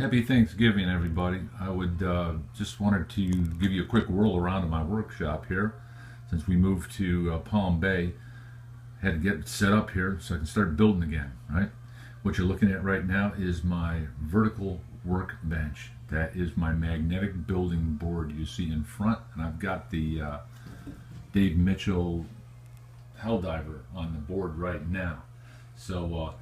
Happy Thanksgiving, everybody. I would just wanted to give you a quick whirl around in my workshop here. Since we moved to Palm Bay, had to get it set up here so I can start building again, right? What you're looking at right now is my vertical workbench. That is my magnetic building board you see in front, and I've got the Dave Mitchell Helldiver on the board right now. So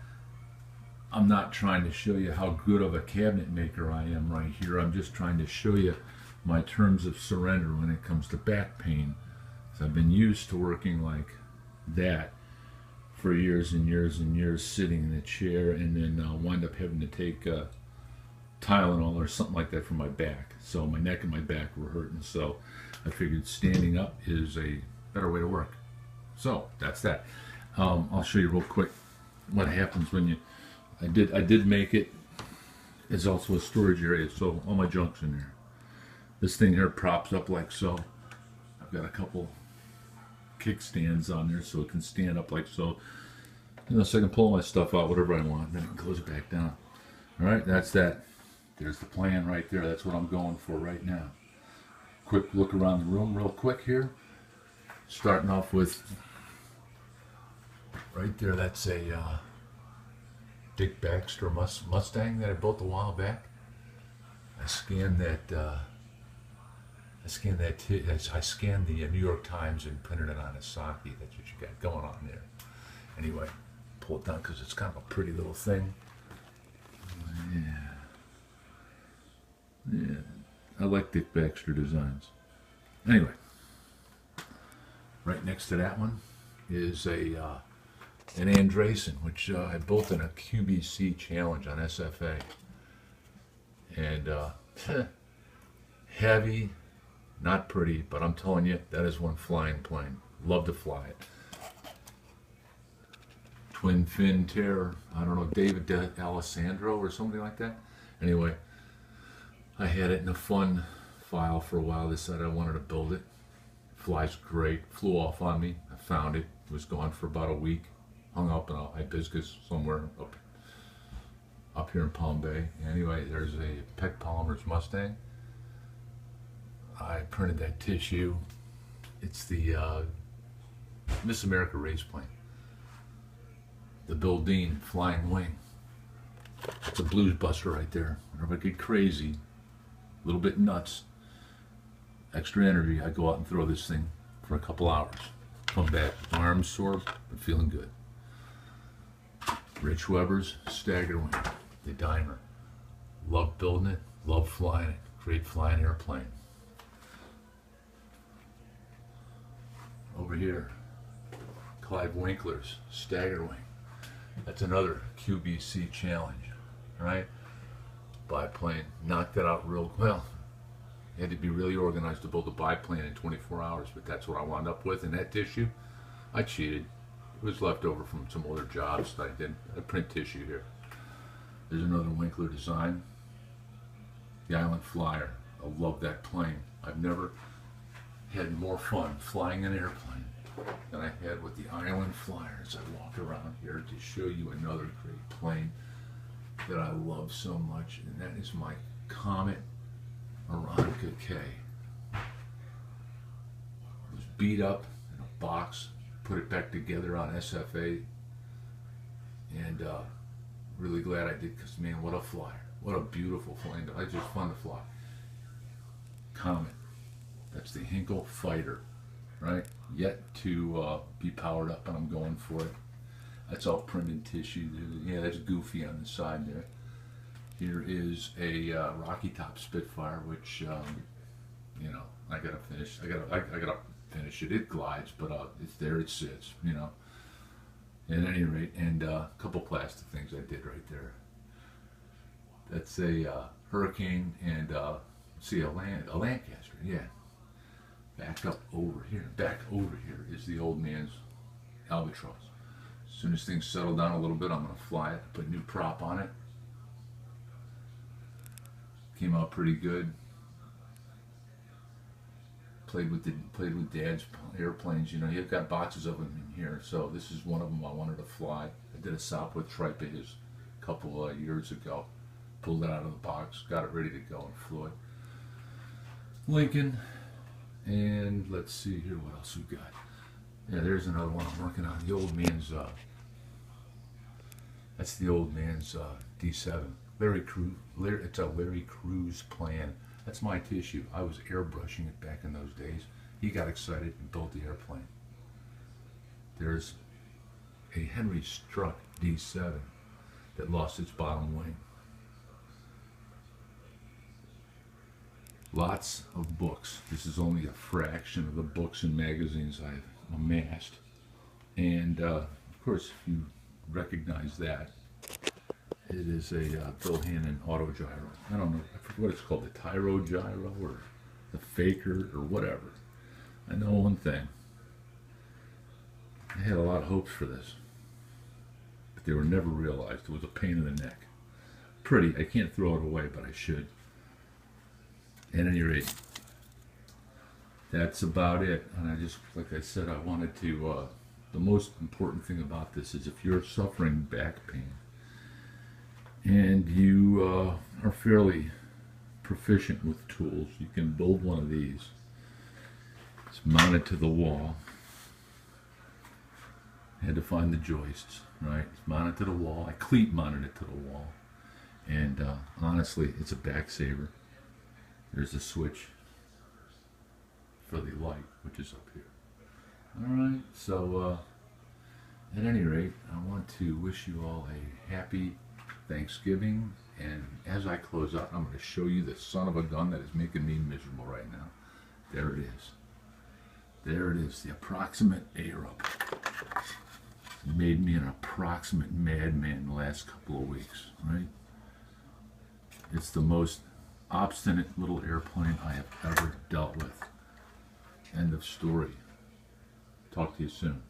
I'm not trying to show you how good of a cabinet maker I am right here. I'm just trying to show you my terms of surrender when it comes to back pain. So I've been used to working like that for years and years and years, sitting in a chair, and then wind up having to take Tylenol or something like that for my back. So my neck and my back were hurting. So I figured standing up is a better way to work. So that's that. I'll show you real quick what happens when you. I did make it. It's also a storage area, so all my junk's in there. This thing here props up like so. I've got a couple kickstands on there so it can stand up like so. So I can pull my stuff out, whatever I want, then I can close it back down. All right, that's that. There's the plan right there. That's what I'm going for right now. Quick look around the room real quick here. Starting off with right there, that's a Dick Baxter Mustang that I built a while back. I scanned the New York Times and printed it on a socket. That's what you got going on there. Anyway, pull it down because it's kind of a pretty little thing. Yeah, I like Dick Baxter designs. Anyway, right next to that one is an Denison, which I built in a QBC challenge on SFA. And heavy, not pretty, but I'm telling you, that is one flying plane. Love to fly it. Twin fin terror. I don't know, David Alessandro or something like that. Anyway, I had it in a fun file for a while. Decided I wanted to build it. Flies great. Flew off on me. I found it. It was gone for about a week. Hung up in a hibiscus somewhere up here in Palm Bay. Anyway, there's a Peck Polymers Mustang. I printed that tissue. It's the Miss America race plane. The Bill Dean Flying Wing. It's a blues buster right there. Whenever I get crazy, a little bit nuts, extra energy, I go out and throw this thing for a couple hours. Come back, my arms sore, but feeling good. Rich Weber's Stagger Wing, the Dimer. Love building it, love flying it. Great flying airplane. Over here, Clive Winkler's Stagger Wing. That's another QBC challenge, right? Biplane, knocked that out real well. You had to be really organized to build a biplane in 24 hours, but that's what I wound up with. And that tissue, I cheated. It was left over from some other jobs that I did. I print tissue here. There's another Winkler design. The Island Flyer. I love that plane. I've never had more fun flying an airplane than I had with the Island Flyer as I walk around here to show you another great plane that I love so much, and that is my Comet Aeronca K. It was beat up in a box, put it back together on SFA, and really glad I did, because man, what a flyer. What a beautiful plane. It's just fun to fly. Comet. That's the Hinkle Fighter, right? Yet to be powered up, and I'm going for it. That's all printed tissue. Yeah, that's Goofy on the side there. Here is a Rocky Top Spitfire, which you know, I gotta finish. I gotta finish it. It glides, but it's there. It sits. You know. At any rate, and a couple plastic things I did right there. That's a Hurricane and see a Lancaster. Yeah. Back over here is the old man's Albatross. As soon as things settle down a little bit, I'm going to fly it, put a new prop on it. Came out pretty good. Played with Dad's airplanes. You know, you've got boxes of them in here, so this is one of them I wanted to fly. I did a Sopwith Tripe a couple years ago. pulled it out of the box, got it ready to go, and flew it. Lincoln, and let's see here what else we got. Yeah, there's another one I'm working on. The old man's, that's the old man's D7. It's a Larry Cruz plan. That's my tissue. I was airbrushing it back in those days. He got excited and built the airplane. There's a Henry Struck D7 that lost its bottom wing. Lots of books. This is only a fraction of the books and magazines I've amassed. And of course, if you recognize that, it is a Bill Hannon autogyro. I don't know, I forget what it's called, the Tyro gyro or the Faker or whatever. I know one thing. I had a lot of hopes for this, but they were never realized. It was a pain in the neck. Pretty, I can't throw it away, but I should. At any rate, that's about it. And I just, like I said, I wanted to, the most important thing about this is if you're suffering back pain and you are fairly proficient with tools, you can build one of these. It's mounted to the wall. I had to find the joists, right? It's mounted to the wall. I cleat mounted it to the wall. And honestly, it's a back saver. There's a switch for the light, which is up here. Alright, so at any rate, I want to wish you all a happy Thanksgiving. And as I close out, I'm going to show you the son of a gun that is making me miserable right now. There it is. There it is, the approximate Arab. It made me an approximate madman the last couple of weeks, right? It's the most obstinate little airplane I have ever dealt with. End of story. Talk to you soon.